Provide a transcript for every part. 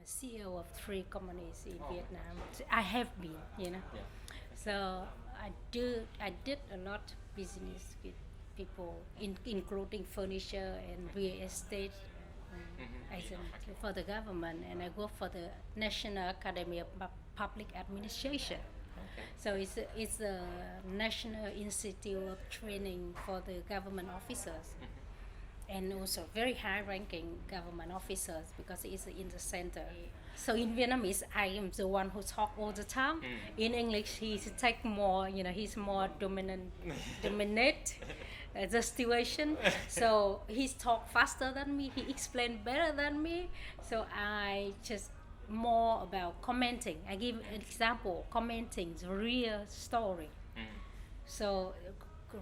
a CEO of three companies in Vietnam. I have been. Yeah. So I did a lot business with people, including furniture and real estate agent for the government, and I work for the National Academy of Public Administration. Okay. So it's a national institute of training for the government officers and also very high ranking government officers because it's in the center. So in Vietnamese, I am the one who talk all the time. In English, he's take more, he's more dominate the situation. So he's talk faster than me. He explain better than me. So I just more about commenting. I give an example, commenting the real story. So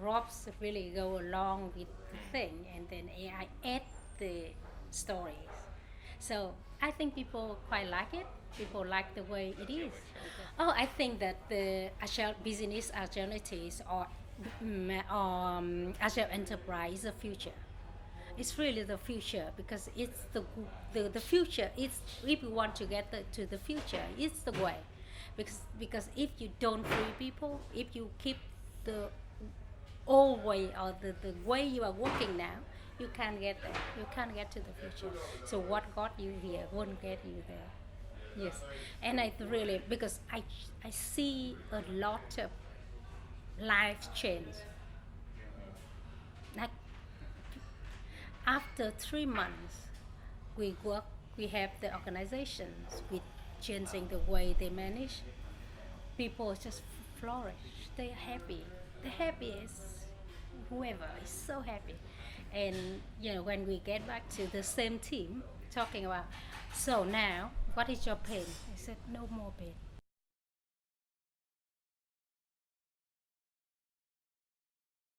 Robs really go along with the thing, and then AI add the stories. So I think people quite like it. People like the way it is. Oh, I think that the agile business agilities or agile enterprise is the future. It's really the future because it's the future. It's if you want to get to the future, it's the way. Because if you don't free people, if you keep the old way or the way you are working now, you can't get there. You can't get to the future. So what got you here won't get you there. Yes, and I really because I see a lot of life change. Like after 3 months, we work. We have the organizations with changing the way they manage. People just flourish. They're happy. The happiest whoever is so happy. And when we get back to the same team talking about, so now what is your pain? I said no more pain.